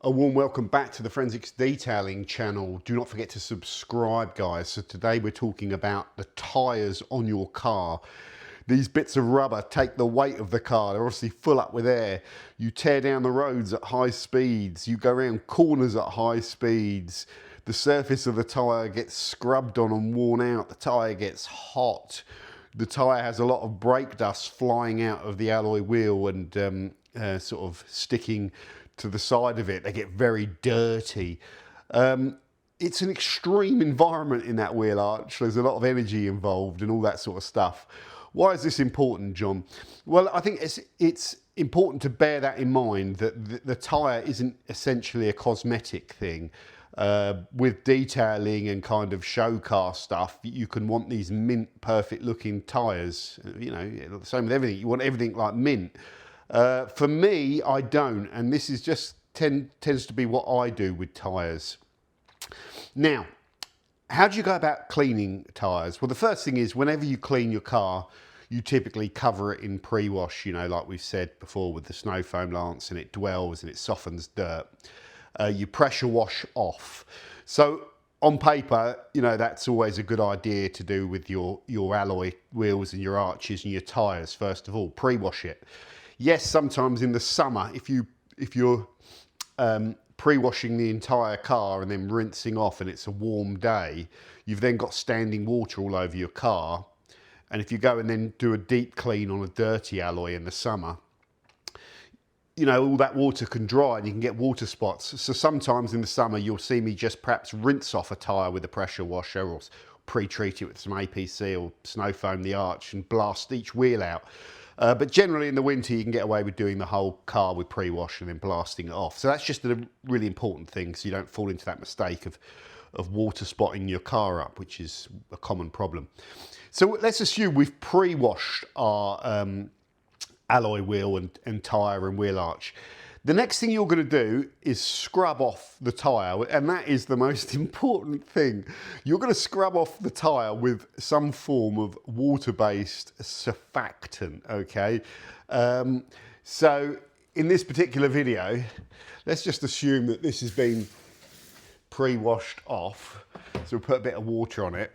A warm welcome back to the Forensics Detailing channel. Do not forget to subscribe, guys. So today we're talking about the tyres on your car. These bits of rubber take the weight of the car. They're obviously full up with air. You tear down the roads at high speeds. You go around corners at high speeds. The surface of the tyre gets scrubbed on and worn out. The tyre gets hot. The tyre has a lot of brake dust flying out of the alloy wheel and sort of sticking to the side of it. They get very dirty. It's an extreme environment in that wheel arch. There's a lot of energy involved and all that sort of stuff. Why is this important, John? Well, I think it's important to bear that in mind, that the tyre isn't essentially a cosmetic thing. With detailing and kind of show car stuff, you can want these mint perfect looking tyres. You know, same with everything. You want everything like mint. For me, I don't, and this is just tends to be what I do with tyres. Now, how do you go about cleaning tyres? Well, the first thing is, whenever you clean your car, you typically cover it in pre-wash, you know, like we've said before with the snow foam lance, and it dwells and it softens dirt. You pressure wash off. So on paper, you know, that's always a good idea to do with your alloy wheels and your arches and your tyres. First of all, pre-wash it. Yes, sometimes in the summer, if you're pre-washing the entire car and then rinsing off and it's a warm day, you've then got standing water all over your car. And if you go and then do a deep clean on a dirty alloy in the summer, you know, all that water can dry and you can get water spots. So sometimes in the summer, you'll see me just perhaps rinse off a tyre with a pressure washer or pre-treat it with some APC or snow foam the arch and blast each wheel out. But generally in the winter, you can get away with doing the whole car with pre-wash and then blasting it off. So that's just a really important thing, so you don't fall into that mistake of water spotting your car up, which is a common problem. So let's assume we've pre-washed our alloy wheel and tyre and wheel arch. The next thing you're going to do is scrub off the tyre, and that is the most important thing. You're going to scrub off the tyre with some form of water-based surfactant, okay? So in this particular video, let's just assume that this has been pre-washed off. So we'll put a bit of water on it.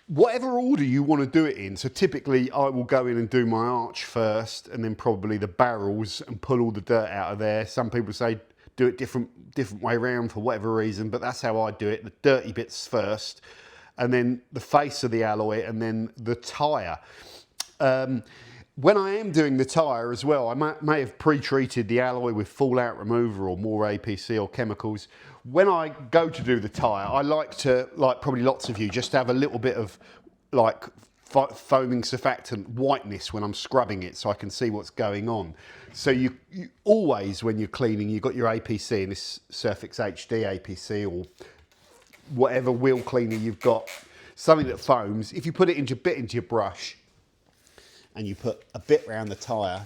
Whatever order you want to do it in, so typically I will go in and do my arch first and then probably the barrels and pull all the dirt out of there. Some people say do it different way around for whatever reason, but that's how I do it. The dirty bits first and then the face of the alloy and then the tyre. When I am doing the tyre as well, I may have pre-treated the alloy with fallout remover or more APC or chemicals. When I go to do the tyre, I like to, like probably lots of you, just have a little bit of like foaming surfactant whiteness when I'm scrubbing it so I can see what's going on. So you always, when you're cleaning, you've got your APC, and this Surfex HD APC or whatever wheel cleaner you've got, something that foams. If you put it into a bit into your brush, and you put a bit around the tyre,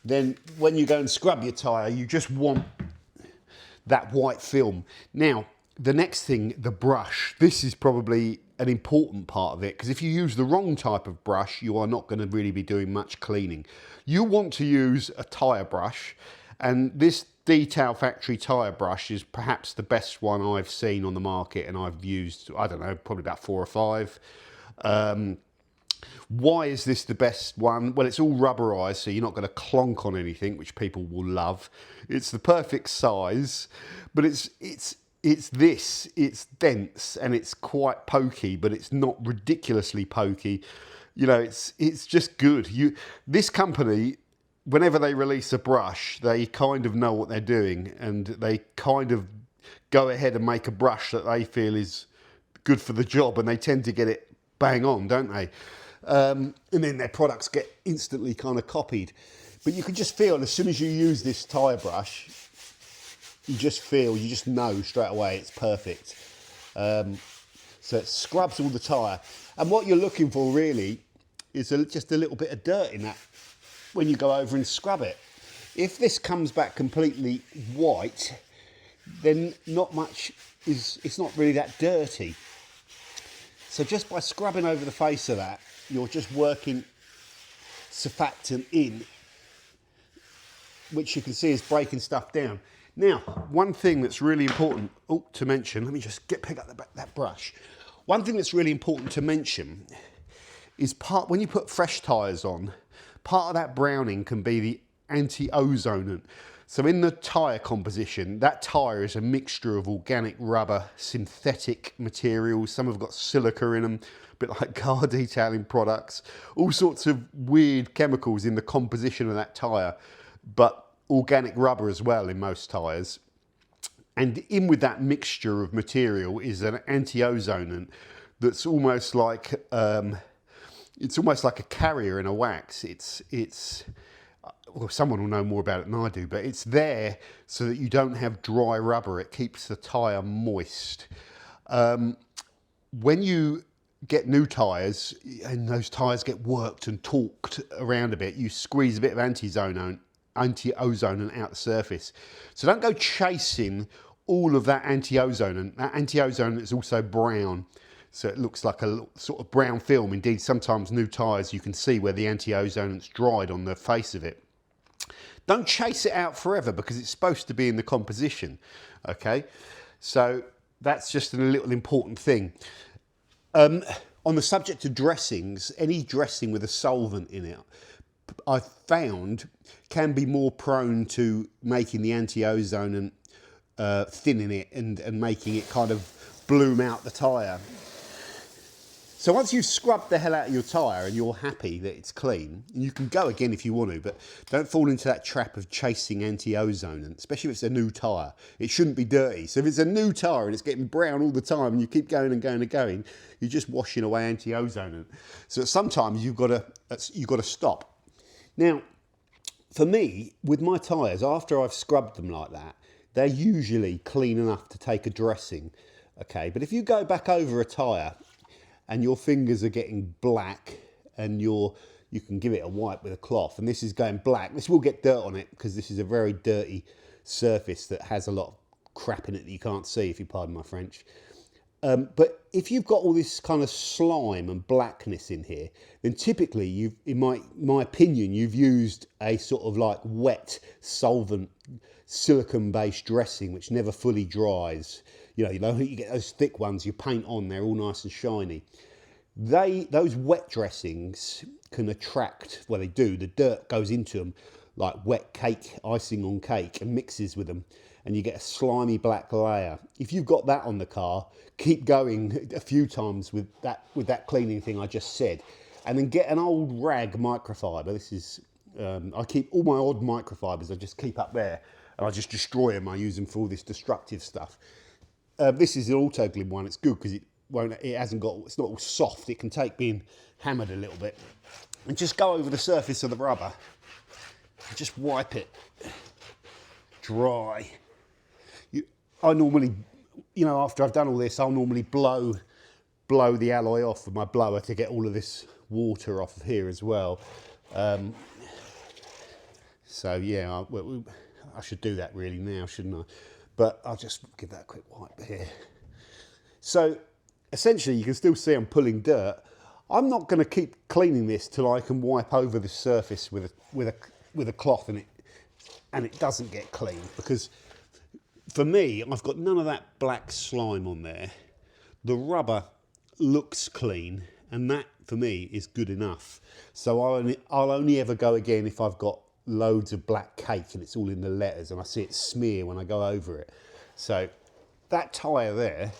then when you go and scrub your tyre, you just want that white film. Now, the next thing, the brush. This is probably an important part of it, because if you use the wrong type of brush, you are not going to really be doing much cleaning. You want to use a tyre brush, and this Detail Factory tyre brush is perhaps the best one I've seen on the market, and I've used, I don't know, probably about 4 or 5. Why is this the best one? Well, it's all rubberized, so you're not going to clonk on anything, which people will love. It's the perfect size, but it's dense and it's quite pokey, but it's not ridiculously pokey. You know, it's just good. This company, whenever they release a brush, they kind of know what they're doing, and they kind of go ahead and make a brush that they feel is good for the job, and they tend to get it bang on, don't they? And then their products get instantly kind of copied. But you can just feel, as soon as you use this tyre brush, you just know straight away it's perfect. So it scrubs all the tyre. And what you're looking for really is just a little bit of dirt in that when you go over and scrub it. If this comes back completely white, then not much it's not really that dirty. So just by scrubbing over the face of that, you're just working surfactant in which you can see is breaking stuff down. Now, one thing that's really important to mention, let me just pick up that brush. One thing that's really important to mention is when you put fresh tyres on, part of that browning can be the anti-ozonant. So in the tyre composition, that tyre is a mixture of organic rubber, synthetic materials, some have got silica in them, a bit like car detailing products, all sorts of weird chemicals in the composition of that tyre, but organic rubber as well in most tyres. And in with that mixture of material is an anti-ozonant that's almost like it's almost like a carrier in a wax. Well, someone will know more about it than I do, but it's there so that you don't have dry rubber. It keeps the tyre moist. When you get new tyres and those tyres get worked and torqued around a bit, you squeeze a bit of anti-ozonant out the surface. So don't go chasing all of that anti-ozonant. That anti-ozonant is also brown, so it looks like a sort of brown film. Indeed, sometimes new tyres you can see where the anti-ozonant's dried on the face of it. Don't chase it out forever because it's supposed to be in the composition, okay? So that's just a little important thing. On the subject of dressings, any dressing with a solvent in it, I've found can be more prone to making the anti-ozonant thinning it and making it kind of bloom out the tyre. So once you've scrubbed the hell out of your tyre and you're happy that it's clean, and you can go again if you want to, but don't fall into that trap of chasing anti-ozonant, especially if it's a new tyre. It shouldn't be dirty. So if it's a new tyre and it's getting brown all the time and you keep going and going and going, you're just washing away anti-ozonant. So sometimes you've got to stop. Now, for me, with my tyres, after I've scrubbed them like that, they're usually clean enough to take a dressing, okay? But if you go back over a tyre and your fingers are getting black and you can give it a wipe with a cloth and this is going black, this will get dirt on it because this is a very dirty surface that has a lot of crap in it that you can't see, if you pardon my French. But if you've got all this kind of slime and blackness in here, then typically in my opinion, you've used a sort of like wet solvent silicone-based dressing which never fully dries. You get those thick ones you paint on, they're all nice and shiny. Those wet dressings can attract, well they do, the dirt goes into them like wet cake, icing on cake, and mixes with them, and you get a slimy black layer. If you've got that on the car, keep going a few times with that cleaning thing I just said, and then get an old rag microfiber. This is, I keep all my odd microfibers, I just keep up there, and I just destroy them. I use them for all this destructive stuff. This is an auto glue one. It's good because it's not all soft. It can take being hammered a little bit. And just go over the surface of the rubber and just wipe it dry. I normally, after I've done all this, I'll normally blow the alloy off with my blower to get all of this water off of here as well. So yeah, I should do that really now, shouldn't I? But I'll just give that a quick wipe here. So essentially you can still see I'm pulling dirt. I'm not going to keep cleaning this till I can wipe over the surface with a cloth and it doesn't get clean, because for me, I've got none of that black slime on there. The rubber looks clean, and that for me is good enough. So I'll only ever go again if I've got loads of black cake and it's all in the letters and I see it smear when I go over it. So that tyre there,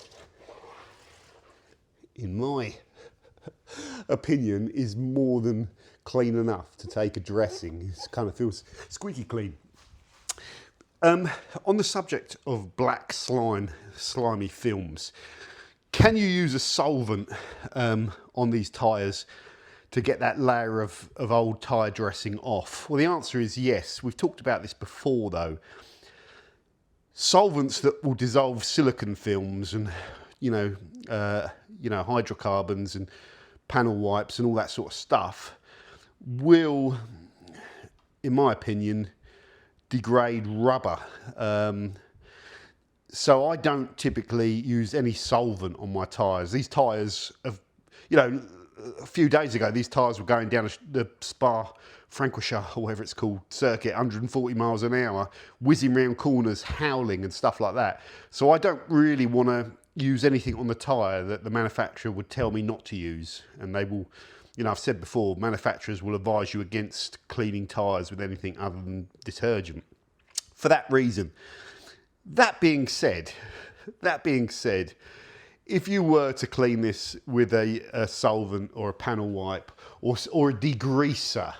in my opinion, is more than clean enough to take a dressing. It kind of feels squeaky clean. On the subject of black slimy films, can you use a solvent on these tyres to get that layer of old tyre dressing off? Well, the answer is yes. We've talked about this before though. Solvents that will dissolve silicone films and hydrocarbons and panel wipes and all that sort of stuff will, in my opinion, degrade rubber. So I don't typically use any solvent on my tyres. These tyres have, a few days ago, these tyres were going down the Spa Francorchamps, or whatever it's called, circuit, 140 miles an hour, whizzing round corners, howling and stuff like that. So I don't really want to use anything on the tyre that the manufacturer would tell me not to use. And they will, you know, I've said before, manufacturers will advise you against cleaning tyres with anything other than detergent. For that reason. That being said, if you were to clean this with a solvent or a panel wipe or a degreaser,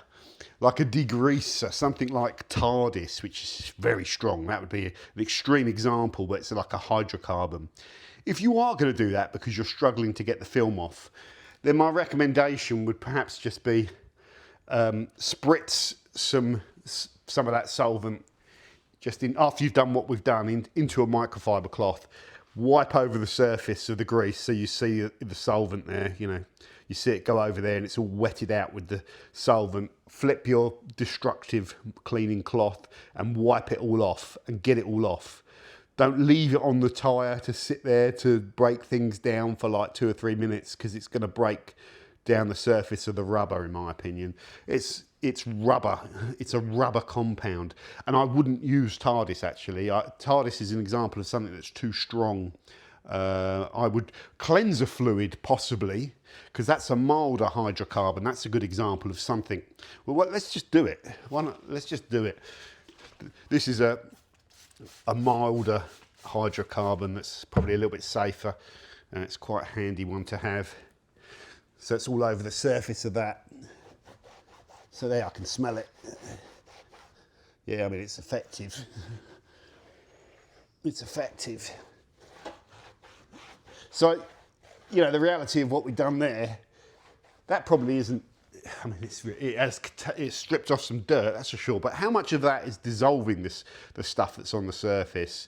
something like TARDIS, which is very strong, that would be an extreme example, but it's like a hydrocarbon. If you are going to do that because you're struggling to get the film off, then my recommendation would perhaps just be spritz some of that solvent just in, after you've done what we've done, into a microfiber cloth. Wipe over the surface of the grease so you see the solvent there, you know, you see it go over there and it's all wetted out with the solvent. Flip your destructive cleaning cloth and wipe it all off and get it all off. Don't leave it on the tyre to sit there to break things down for like 2 or 3 minutes, because it's going to break down the surface of the rubber, in my opinion. It's rubber. It's a rubber compound. And I wouldn't use TARDIS, actually. TARDIS is an example of something that's too strong. I would cleanser fluid, possibly, because that's a milder hydrocarbon. That's a good example of something. Well, let's just do it. Why not? Let's just do it. This is a milder hydrocarbon that's probably a little bit safer, and it's quite a handy one to have. So it's all over the surface of that. So there, I can smell it. Yeah, I mean, it's effective. It's effective. So, you know, the reality of what we've done there, that probably isn't, I mean, it's stripped off some dirt, that's for sure. But how much of that is dissolving the stuff that's on the surface?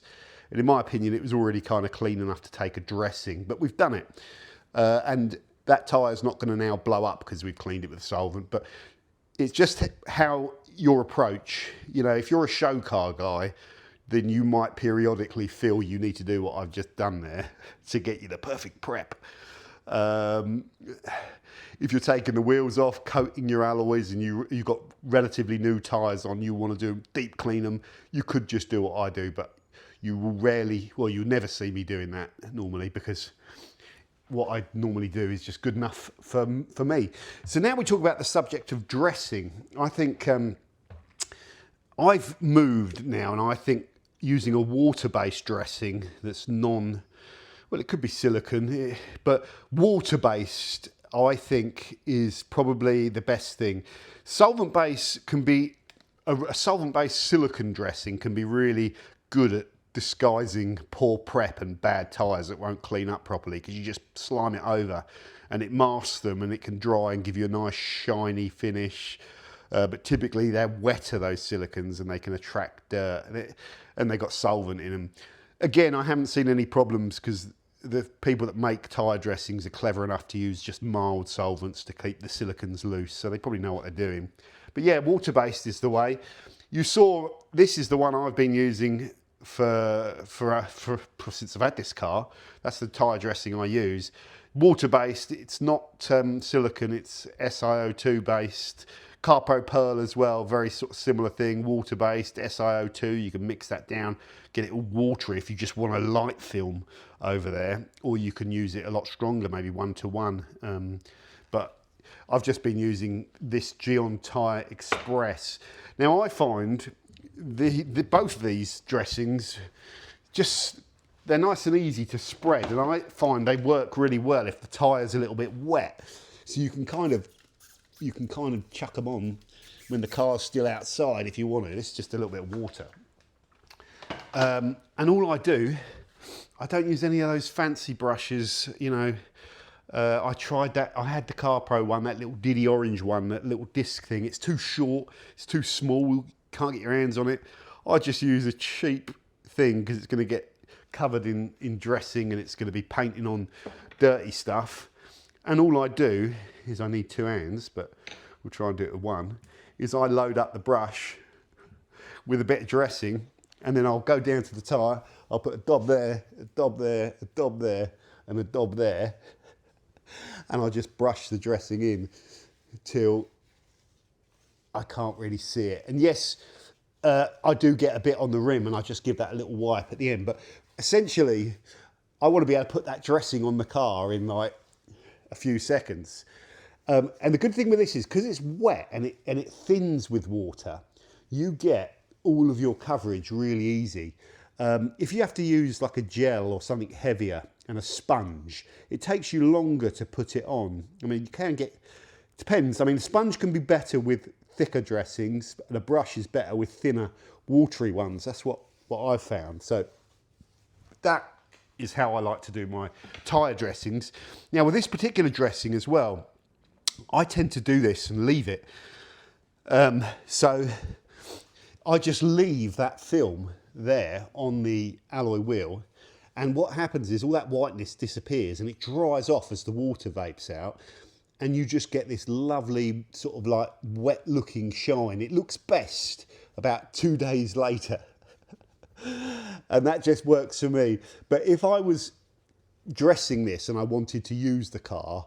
And in my opinion, it was already kind of clean enough to take a dressing, but we've done it. And that tyre's not going to now blow up because we've cleaned it with solvent, but it's just how your approach, you know, if you're a show car guy, then you might periodically feel you need to do what I've just done there to get you the perfect prep. If you're taking the wheels off, coating your alloys, and you've got relatively new tyres on, you want to do deep clean them, you could just do what I do, but you will rarely, well, you'll never see me doing that normally, because what I normally do is just good enough for me. So now we talk about the subject of dressing. I think I've moved now, and I think using a water-based dressing that's well, it could be silicone, but water-based, I think, is probably the best thing. Solvent-based can be, a solvent-based silicone dressing can be really good at disguising poor prep and bad tyres that won't clean up properly, because you just slime it over and it masks them and it can dry and give you a nice shiny finish. But typically they're wetter, those silicons, and they can attract dirt, and they got solvent in them. Again, I haven't seen any problems because the people that make tyre dressings are clever enough to use just mild solvents to keep the silicons loose, so they probably know what they're doing. But yeah, water-based is the way. You saw, this is the one I've been using since I've had this car. That's the tyre dressing I use. Water-based, it's not silicone, it's SiO2 based. Carpo Pearl as well, very sort of similar thing, water-based, SiO2, you can mix that down, get it all watery if you just want a light film over there, or you can use it a lot stronger, maybe 1-to-1. But I've just been using this Gyeon Tyre Express. Now I find both of these dressings, they're nice and easy to spread, and I find they work really well if the tyre's a little bit wet. So you can kind of chuck them on when the car's still outside if you want it. It's just a little bit of water. And all I don't use any of those fancy brushes, you know. I tried that, I had the CarPro one, that little Diddy orange one, that little disc thing. It's too short, it's too small, can't get your hands on it. I just use a cheap thing because it's going to get covered in dressing and it's going to be painting on dirty stuff. And all I do is, I need 2 hands, but we'll try and do it with one, is I load up the brush with a bit of dressing, and then I'll go down to the tyre, I'll put a dob there, a dob there, a dob there, and a dob there, and I'll just brush the dressing in till I can't really see it. And yes, I do get a bit on the rim and I just give that a little wipe at the end. But essentially, I want to be able to put that dressing on the car in like a few seconds. And the good thing with this is because it's wet and it thins with water, you get all of your coverage really easy. If you have to use like a gel or something heavier and a sponge, it takes you longer to put it on. I mean, you can get, depends. I mean, a sponge can be better with thicker dressings and a brush is better with thinner, watery ones. That's what I've found. So that is how I like to do my tyre dressings. Now with this particular dressing as well, I tend to do this and leave it. So I just leave that film there on the alloy wheel, and what happens is all that whiteness disappears and it dries off as the water vapors out, and you just get this lovely sort of like wet looking shine. It looks best about 2 days later. And that just works for me. But if I was dressing this and I wanted to use the car,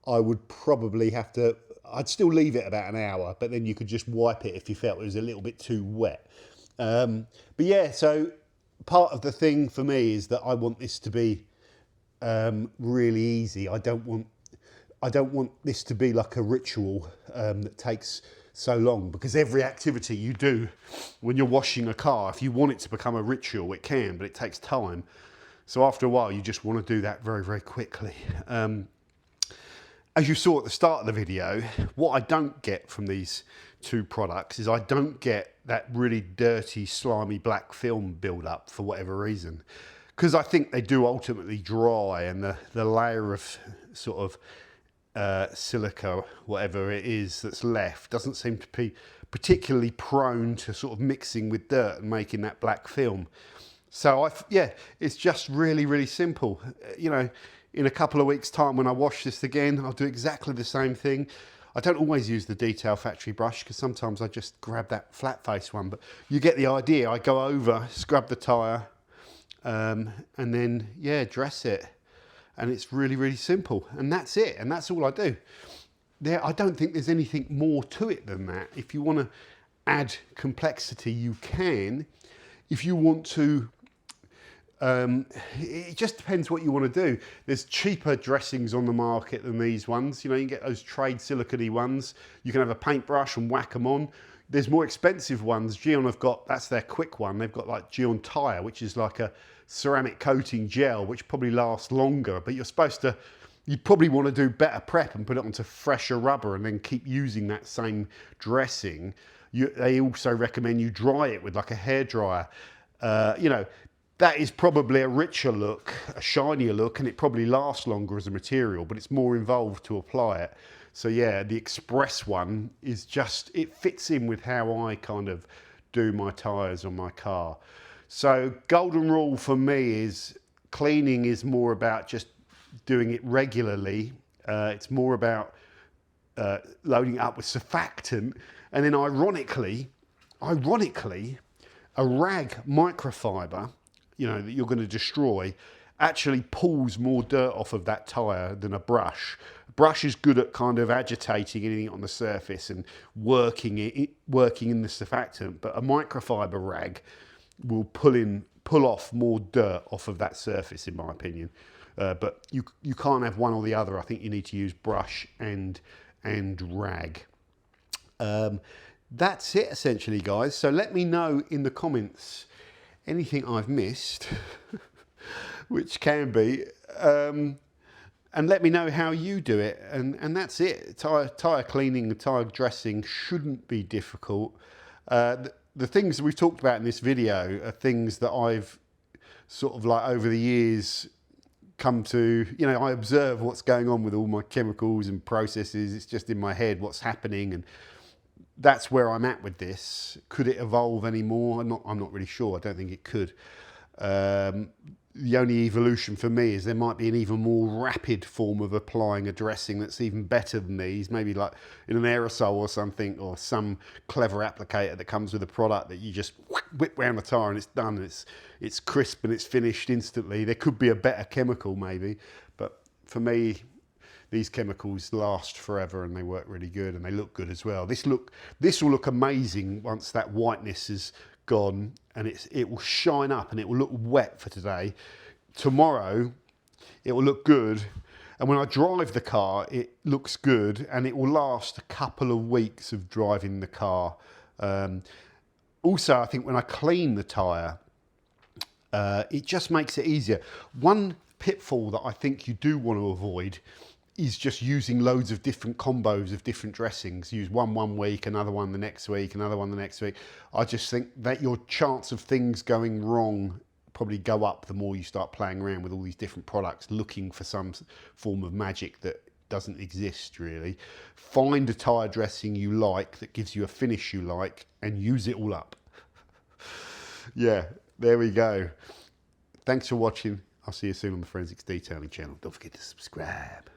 I would probably have to, I'd still leave it about an hour, but then you could just wipe it if you felt it was a little bit too wet. But yeah, so part of the thing for me is that I want this to be really easy. I don't want this to be like a ritual that takes so long, because every activity you do when you're washing a car, if you want it to become a ritual, it can, but it takes time. So after a while, you just want to do that very, very quickly. As you saw at the start of the video, what I don't get from these two products is I don't get that really dirty, slimy black film build up for whatever reason. Because I think they do ultimately dry, and the layer of sort of silica, whatever it is that's left, doesn't seem to be particularly prone to sort of mixing with dirt and making that black film. So yeah, it's just really, really simple. You know, in a couple of weeks' time when I wash this again, I'll do exactly the same thing. I don't always use the detail factory brush because sometimes I just grab that flat face one, but you get the idea. I go over, scrub the tyre, and then, yeah, dress it. And it's really, really simple. And that's it. And that's all I do. I don't think there's anything more to it than that. If you want to add complexity, you can. If you want to, it just depends what you want to do. There's cheaper dressings on the market than these ones. You know, you can get those trade silicone ones. You can have a paintbrush and whack them on. There's more expensive ones. Gyeon have got, that's their quick one. They've got like Gyeon Tyre, which is like a ceramic coating gel, which probably lasts longer, but you're supposed to, you probably want to do better prep and put it onto fresher rubber and then keep using that same dressing. They also recommend you dry it with like a hairdryer. You know, that is probably a richer look, a shinier look, and it probably lasts longer as a material, but it's more involved to apply it. So yeah, the Express one is just, it fits in with how I kind of do my tyres on my car. So golden rule for me is cleaning is more about just doing it regularly. It's more about loading it up with surfactant. And then ironically, a rag microfiber, you know, that you're going to destroy, actually pulls more dirt off of that tyre than a brush. A brush is good at kind of agitating anything on the surface and working in the surfactant, but a microfiber rag will pull off more dirt off of that surface, in my opinion. But you can't have one or the other. I think you need to use brush and rag. That's it essentially, guys. So let me know in the comments anything I've missed, which can be, and let me know how you do it. And that's it. Tyre cleaning and tyre dressing shouldn't be difficult. The things that we've talked about in this video are things that I've sort of like over the years come to, you know, I observe what's going on with all my chemicals and processes. It's just in my head what's happening, and that's where I'm at with this. Could it evolve any more? I'm not really sure. I don't think it could. The only evolution for me is there might be an even more rapid form of applying a dressing that's even better than these, maybe like in an aerosol or something, or some clever applicator that comes with a product that you just whip round the tyre and it's done, and it's crisp and it's finished instantly. There could be a better chemical maybe, but for me, these chemicals last forever and they work really good and they look good as well. This will look amazing once that whiteness is gone, and it will shine up and it will look wet for today. Tomorrow it will look good, and when I drive the car it looks good, and it will last a couple of weeks of driving the car. Also, I think when I clean the tyre, it just makes it easier. One pitfall that I think you do want to avoid is just using loads of different combos of different dressings. Use one week, another one the next week, another one the next week. I just think that your chance of things going wrong probably go up the more you start playing around with all these different products, looking for some form of magic that doesn't exist really. Find a tyre dressing you like that gives you a finish you like and use it all up. Yeah, there we go. Thanks for watching. I'll see you soon on the Forensics Detailing channel. Don't forget to subscribe.